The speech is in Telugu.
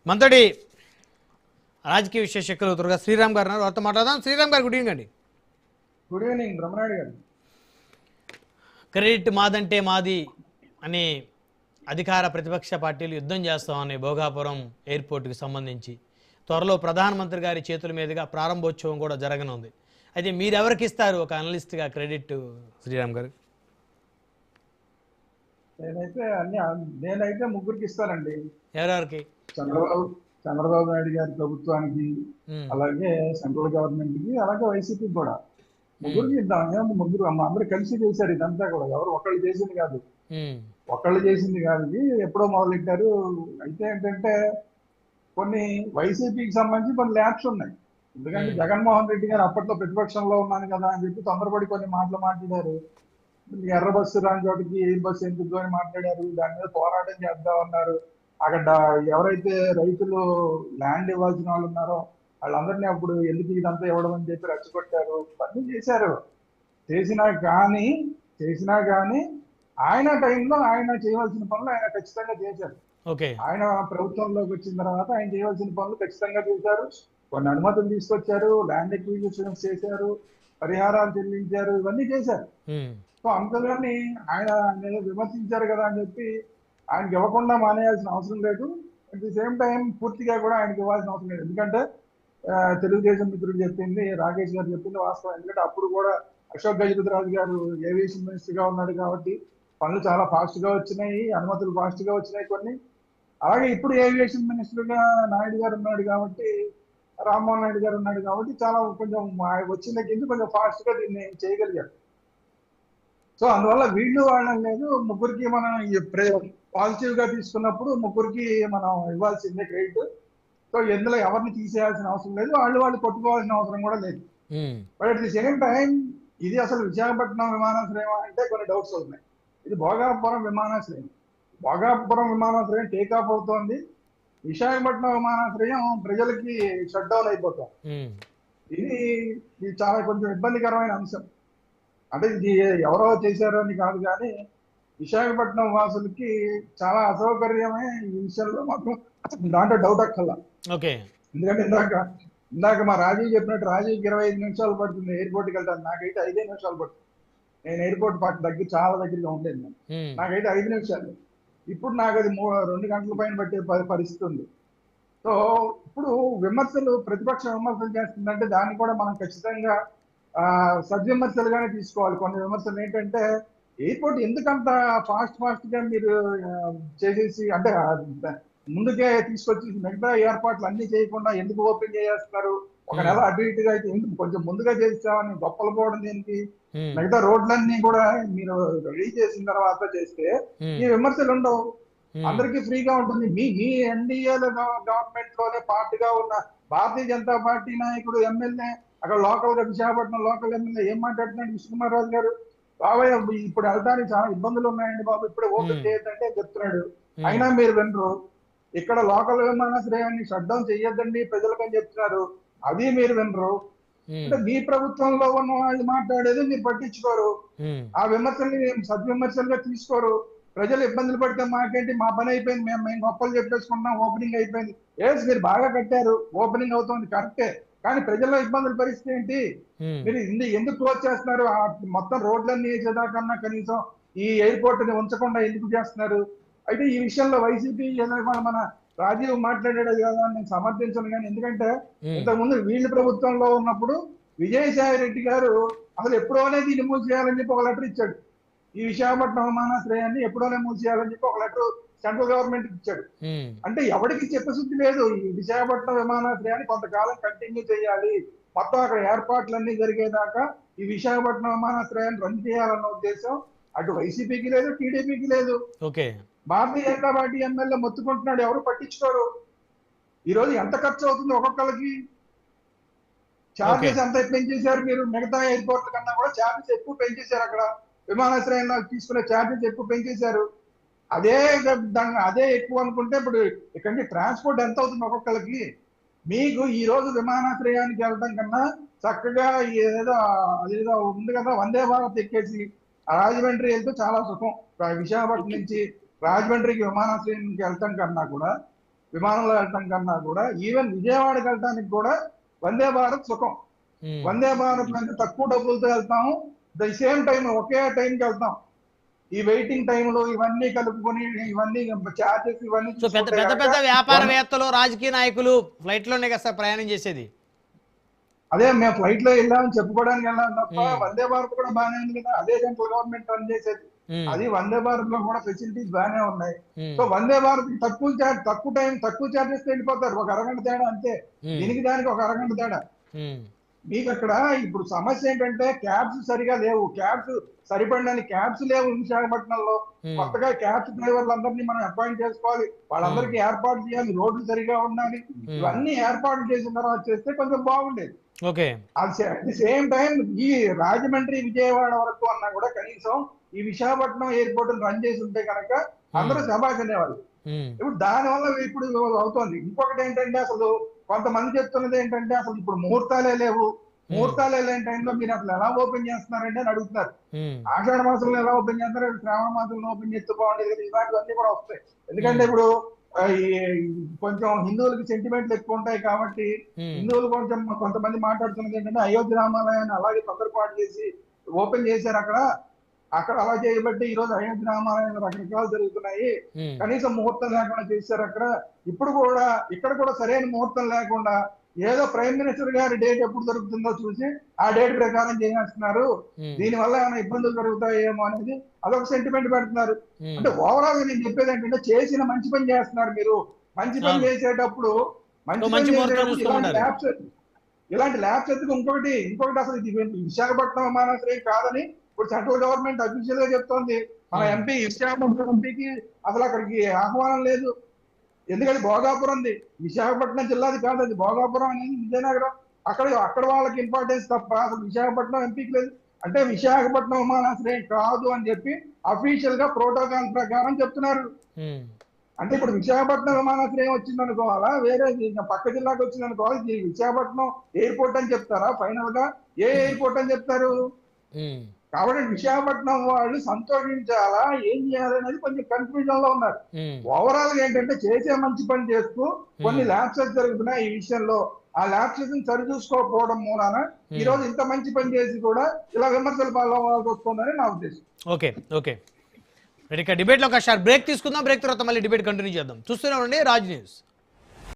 మంతడి రాజకీయ విశ్లేషకులు దుర్గా శ్రీరామ్ గారు వారితో మాట్లాడదాం. శ్రీరామ్ గారు గుడ్ ఈవినింగ్ అండి. గుడ్ ఈవినింగ్ బ్రహ్మనాయుడు గారు. క్రెడిట్ మాదంటే మాది అని అధికార ప్రతిపక్ష పార్టీలు యుద్ధం చేస్తామని భోగాపురం ఎయిర్పోర్ట్కి సంబంధించి త్వరలో ప్రధానమంత్రి గారి చేతుల మీదుగా ప్రారంభోత్సవం కూడా జరగనుంది. అయితే మీరు ఎవరికి ఇస్తారు ఒక అనలిస్ట్గా క్రెడిట్ శ్రీరామ్ గారు? నేనైతే ముగ్గురికి ఇస్తానండి. ఎవరెవరికి? చంద్రబాబు నాయుడు గారి ప్రభుత్వానికి, అలాగే సెంట్రల్ గవర్నమెంట్ కి, అలాగే వైసీపీకి కూడా ముగ్గురికి ఇద్దాం. ముగ్గురు అందరూ కలిసి చేశారు ఇదంతా కూడా. ఎవరు ఒకళ్ళు చేసింది కాదు, ఇది ఎప్పుడో మొదలెట్టారు. అయితే ఏంటంటే కొన్ని వైసీపీకి సంబంధించి కొన్ని ల్యాబ్స్ ఉన్నాయి. ఎందుకంటే జగన్మోహన్ రెడ్డి గారు అప్పట్లో ప్రతిపక్షంలో ఉన్నాను కదా అని చెప్పి తొందరపడి కొన్ని మాటలు మాట్లాడారు. ఎర్ర బస్సు రాని చోటికి ఎయిర్ బస్సు ఎందుకు అని మాట్లాడారు. దాని మీద పోరాటం చేద్దామన్నారు. అక్కడ ఎవరైతే రైతులు ల్యాండ్ ఇవ్వాల్సిన వాళ్ళు ఉన్నారో వాళ్ళందరినీ అప్పుడు ఎందుకు ఇదంతా ఇవ్వడం అని చెప్పి రెచ్చగొట్టారు. అన్నీ చేశారు. చేసినా కానీ ఆయన టైంలో ఆయన చేయవలసిన పనులు ఆయన ఖచ్చితంగా చేశారు. ఆయన ప్రభుత్వంలోకి వచ్చిన తర్వాత ఆయన చేయవలసిన పనులు ఖచ్చితంగా చేశారు. కొన్ని అనుమతులు తీసుకొచ్చారు, ల్యాండ్ ఎక్విజిషన్స్ చేశారు, పరిహారాలు చెల్లించారు, ఇవన్నీ చేశారు. సో అందుకని ఆయన విమర్శించారు కదా అని చెప్పి ఆయనకి ఇవ్వకుండా మానేయాల్సిన అవసరం లేదు. అట్ ది సేమ్ టైం పూర్తిగా కూడా ఆయనకి ఇవ్వాల్సిన అవసరం లేదు. ఎందుకంటే తెలుగుదేశం మిత్రుడు చెప్పింది, రాకేష్ గారు చెప్పింది వాస్తవం. ఎందుకంటే అప్పుడు కూడా అశోక్ గజపతిరాజు గారు ఏవియేషన్ మినిస్టర్ గా ఉన్నాడు కాబట్టి పనులు చాలా ఫాస్ట్ గా వచ్చినాయి, అనుమతులు ఫాస్ట్ గా వచ్చినాయి కొన్ని. అలాగే ఇప్పుడు ఏవియేషన్ మినిస్టర్ గా నాయుడు గారు ఉన్నాడు కాబట్టి, రామ్మోహన్ నాయుడు గారు ఉన్నాడు కాబట్టి చాలా కొంచెం వచ్చిన కింద కొంచెం ఫాస్ట్ గా దీన్ని చేయగలిగారు. సో అందువల్ల వీళ్ళు వాళ్ళని లేదు, ముగ్గురికి మనం పాజిటివ్ గా తీసుకున్నప్పుడు ముగ్గురికి మనం ఇవ్వాల్సిందే క్రెడిట్. సో ఇందులో ఎవరిని తీసేయాల్సిన అవసరం లేదు, వాళ్ళు కొట్టుకోవాల్సిన అవసరం కూడా లేదు. But at the same time ఇది అసలు విశాఖపట్నం విమానాశ్రయం అంటే కొన్ని డౌట్స్ ఉన్నాయి. ఇది భోగాపురం విమానాశ్రయం. భోగాపురం విమానాశ్రయం టేకాఫ్ అవుతోంది. విశాఖపట్నం విమానాశ్రయం ప్రజలకి షట్ డౌన్ అయిపోతుంది. ఇది చాలా కొంచెం ఇబ్బందికరమైన అంశం. అంటే ఇది ఎవరో చేశారో అని కాదు, కానీ విశాఖపట్నం వాసులకి చాలా అసౌకర్యమే ఈ విషయంలో. మాత్రం దాంట్లో డౌట్ అక్కర్లా. ఎందుకంటే ఇందాక మా రాజీవ్ చెప్పినట్టు, రాజీవ్కి 25 నిమిషాలు పడుతుంది ఎయిర్పోర్ట్కి వెళ్తాను. నాకైతే 5 నిమిషాలు పడుతుంది. నేను ఎయిర్పోర్ట్ చాలా దగ్గరగా ఉండేది. నాకైతే 5 నిమిషాలు. ఇప్పుడు నాకు అది 2 గంటల పైన పట్టే పరిస్థితి ఉంది. సో ఇప్పుడు ప్రతిపక్ష విమర్శలు చేస్తుందంటే దాన్ని కూడా మనం ఖచ్చితంగా సద్విమర్శలుగానే తీసుకోవాలి. కొన్ని విమర్శలు ఏంటంటే ఎయిర్పోర్ట్ ఎందుకంత ఫాస్ట్ గా మీరు చేసేసి, అంటే ముందుకే తీసుకొచ్చి మిగతా ఏర్పాట్లు అన్ని చేయకుండా ఎందుకు ఓపెన్ చేసేస్తున్నారు? ఒక నెల అటు ఇటుగా అయితే ఎందుకు కొంచెం ముందుగా చేస్తామని గొప్పలు పోవడం దేనికి? మిగతా రోడ్లన్నీ కూడా మీరు రెడీ చేసిన తర్వాత చేస్తే ఈ విమర్శలు ఉండవు, అందరికీ ఫ్రీగా ఉంటుంది. మీ ఎన్డీఏలో గవర్నమెంట్ లోనే పార్టీగా ఉన్న భారతీయ జనతా పార్టీ నాయకుడు ఎమ్మెల్యే అక్కడ లోకల్ గా విశాఖపట్నం లోకల్ ఎమ్మెల్యే ఏం మాట్లాడుతున్నాడు విష్ణుకుమార్ రాజు గారు? బాబాయ్ ఇప్పుడు వెళ్ళడానికి చాలా ఇబ్బందులు ఉన్నాయండి బాబు, ఇప్పుడే ఓపెన్ చేయొద్దంటే చెప్తున్నాడు. అయినా మీరు వినరు. ఇక్కడ లోకల్ విమానాశ్రయాన్ని షట్ డౌన్ చెయ్యొద్దండి ప్రజలకని చెప్తున్నారు, అది మీరు వినరు. అంటే మీ ప్రభుత్వంలో ఉన్న వాళ్ళు మాట్లాడేది మీరు పట్టించుకోరు. ఆ విమర్శల్ని సద్విమర్శలుగా తీసుకోరు. ప్రజలు ఇబ్బందులు పడితే మాకేంటి, మా పని అయిపోయింది, మేము గొప్పలు చెప్పేసుకుంటున్నాం, ఓపెనింగ్ అయిపోయింది. మీరు బాగా కట్టారు, ఓపెనింగ్ అవుతుంది కరెక్టే, కానీ ప్రజల్లో ఇబ్బందుల పరిస్థితి ఏంటి? మీరు ఎందుకు క్లోజ్ చేస్తున్నారు? మొత్తం రోడ్లన్నీ వేసేదాకన్నా కనీసం ఈ ఎయిర్పోర్ట్ ని ఉంచకుండా ఎందుకు చేస్తున్నారు? అయితే ఈ విషయంలో వైసీపీ మన రాజీవ్ మాట్లాడాడు కదా, నేను సమర్థించను. కానీ ఎందుకంటే ఇంతకుముందు వీళ్ళు ప్రభుత్వంలో ఉన్నప్పుడు విజయసాయి రెడ్డి గారు అసలు ఎప్పుడోనే దీన్ని మూసేయాలని చెప్పి ఒక లెటర్ ఇచ్చాడు. ఈ విశాఖపట్నం విమానాశ్రయాన్ని ఎప్పుడోనే మూసేయాలని చెప్పి ఒక లెటర్ సెంట్రల్ గవర్నమెంట్ ఇచ్చాడు. అంటే ఎవరికి చెప్పశుద్ధి లేదు. ఈ విశాఖపట్నం విమానాశ్రయాన్ని కొంతకాలం కంటిన్యూ చేయాలి, మొత్తం అక్కడ ఏర్పాట్లన్నీ జరిగేదాకా ఈ విశాఖపట్నం విమానాశ్రయాన్ని రన్ చేయాలన్న ఉద్దేశం అటు వైసీపీకి లేదు, టీడీపీకి లేదు. భారతీయ జనతా పార్టీ ఎమ్మెల్యే మొత్తుకుంటున్నాడు, ఎవరు పట్టించుకోరు. ఈ రోజు ఎంత ఖర్చు అవుతుంది ఒక్కొక్కరికి? ఛార్జెస్ ఎంత పెంచేశారు మీరు? మిగతా ఎయిర్పోర్ట్ల కన్నా కూడా ఛార్జెస్ ఎక్కువ పెంచేశారు. అక్కడ విమానాశ్రయంలో తీసుకునే ఛార్జెస్ ఎక్కువ పెంచేశారు. అదే ఎక్కువ అనుకుంటే ఇప్పుడు ఇక్కడ ట్రాన్స్పోర్ట్ ఎంత అవుతుంది ఒక్కొక్కరికి? మీకు ఈ రోజు విమానాశ్రయానికి వెళ్ళడం కన్నా చక్కగా అదేదో ఉంది కదా, వందే భారత్ ఎక్కేసి రాజమండ్రి వెళ్తే చాలా సుఖం. విశాఖపట్నం నుంచి రాజమండ్రికి విమానాశ్రయానికి వెళ్ళటం కన్నా కూడా విమానంలో వెళ్ళటం కన్నా కూడా ఈవెన్ విజయవాడకి వెళ్ళటానికి కూడా వందే భారత్ సుఖం. వందే భారత్ అంటే తక్కువ డబ్బులతో వెళ్తాము, ద సేమ్ టైం ఒకే టైంకి వెళ్తాం. ఈ వెయిటింగ్ టైంలో ఇవన్నీ కలుపుకొని ఇవన్నీ చార్జెస్ ఇవన్నీ సో పెద్ద పెద్ద పెద్ద వ్యాపారవేత్తలు రాజకీయ నాయకులు ఫ్లైట్ లోనే కదా సార్ ప్రయాణం చేసేది. అదే మేము ఫ్లైట్ లో వెళ్ళామని చెప్పుకోవడానికి వెళ్ళాం తప్ప వందే భారత్ కూడా బాగానే ఉంది కదా, అదే సెంట్రల్ గవర్నమెంట్ రన్ చేసేది. అది వందే భారత్ లో కూడా ఫెసిలిటీస్ బాగానే ఉన్నాయి. సో వందే భారత్ తక్కువ టైం తక్కువ చార్జెస్ వెళ్ళిపోతారు, ఒక అరగంట తేడా అంతే. దీనికి దానికి ఒక అరగంట తేడా. మీకు అక్కడ ఇప్పుడు సమస్య ఏంటంటే క్యాబ్స్ సరిగా లేవు, క్యాబ్స్ సరిపడిన క్యాబ్స్ లేవు విశాఖపట్నంలో. కొత్తగా క్యాబ్స్ డ్రైవర్లందరినీ మనం అపాయింట్ చేసుకోవాలి, వాళ్ళందరికీ ఏర్పాటు చేయాలి, రోడ్లు సరిగా ఉండాలి. ఇవన్నీ ఏర్పాటు చేసిన తర్వాత చేస్తే కొంచెం బాగుండేది. అట్ ది సేమ్ టైం ఈ రాజమండ్రి విజయవాడ వరకు అన్నా కూడా కనీసం ఈ విశాఖపట్నం ఎయిర్పోర్ట్ రన్ చేసి ఉంటే కనుక అందరూ శభాష్ అనేవాళ్ళు. ఇప్పుడు దానివల్ల ఇప్పుడు అవుతోంది. ఇంకొకటి ఏంటంటే అసలు కొంతమంది చెప్తున్నది ఏంటంటే అసలు ఇప్పుడు ముహూర్తాలే లేవు, ముహూర్తాలు వెళ్ళే టైంలో మీరు అసలు ఎలా ఓపెన్ చేస్తున్నారండి అని అడుగుతున్నారు. ఆషాఢ మాసంలో ఎలా ఓపెన్ చేస్తారు, శ్రావణ మాసంలో ఓపెన్ చేస్తే బాగుండేది కదా, ఇలాంటివన్నీ కూడా వస్తాయి. ఎందుకంటే ఇప్పుడు కొంచెం హిందువులకి సెంటిమెంట్లు ఎక్కువ ఉంటాయి కాబట్టి హిందువులు కొంతమంది మాట్లాడుతున్నది ఏంటంటే అయోధ్య రామాలయాన్ని అలాగే తొందరపాటు చేసి ఓపెన్ చేశారు అక్కడ అలా చేయబట్టి ఈ రోజు అయోధ్య రామాలయంలో రకరకాలు జరుగుతున్నాయి, కనీసం ముహూర్తం లేకుండా చేశారు అక్కడ. ఇప్పుడు కూడా ఇక్కడ కూడా సరైన ముహూర్తం లేకుండా ఏదో ప్రైమ్ మినిస్టర్ గారి డేట్ ఎప్పుడు దొరుకుతుందో చూసి ఆ డేట్ ప్రకారం చేస్తున్నారు, దీని వల్ల ఏమైనా ఇబ్బందులు జరుగుతాయేమో అనేది అదొక సెంటిమెంట్ పెడుతున్నారు. అంటే ఓవరాల్ గా నేను చెప్పేది ఏంటంటే చేసిన మంచి పని చేస్తున్నారు మీరు. మంచి పని చేసేటప్పుడు ఇలాంటి ల్యాబ్స్ ఎత్తుకు ఇంకొకటి అసలు ఇది విశాఖపట్నం విమానాశ్రయం కాదని ఇప్పుడు సెంట్రల్ గవర్నమెంట్ అఫీషియల్ గా చెప్తోంది. మన ఎంపీ విశాఖపట్నం ఎంపీకి అసలు అక్కడికి ఆహ్వానం లేదు. ఎందుకంటే భోగాపురం ఉంది, విశాఖపట్నం జిల్లాది కాదు అది, భోగాపురం అనేది విజయనగరం. అక్కడ వాళ్ళకి ఇంపార్టెన్స్ తప్ప అసలు విశాఖపట్నం ఎంపీకి లేదు. అంటే విశాఖపట్నం విమానాశ్రయం కాదు అని చెప్పి అఫీషియల్ గా ప్రోటోకాల్ ప్రకారం చెప్తున్నారు. అంటే ఇప్పుడు విశాఖపట్నం విమానాశ్రయం వచ్చింది అనుకోవాలా, వేరే పక్క జిల్లాకి వచ్చింది అనుకోవాలి, విశాఖపట్నం ఎయిర్పోర్ట్ అని చెప్తారా ఫైనల్ గా? ఏ ఎయిర్పోర్ట్ అని చెప్తారు? కాబట్టి విశాఖపట్నం వాళ్ళు సంతోషించాలా ఏం చేయాలనేది కొంచెం కన్ఫ్యూజన్ లో ఉన్నారు. ఓవరాల్ గా ఏంటంటే చేసే మంచి పని చేస్తూ కొన్ని ల్యాప్సెస్ జరుగుతున్నాయి ఈ విషయంలో. ఆ ల్యాప్సెస్ సరి చూసుకోకపోవడం మూలాన ఈ రోజు ఇంత మంచి పని చేసి కూడా ఇలా విమర్శలు పాల్గొనాల్సి వస్తుందని నా ఉద్దేశం. ఓకే డిబేట్ లో ఒక షార్ట్ బ్రేక్ తీసుకుందాం. బ్రేక్ తర్వాత మళ్ళీ డిబేట్ కంటిన్యూ చేద్దాం. చూస్తూనే ఉండండి రాజ్ న్యూస్.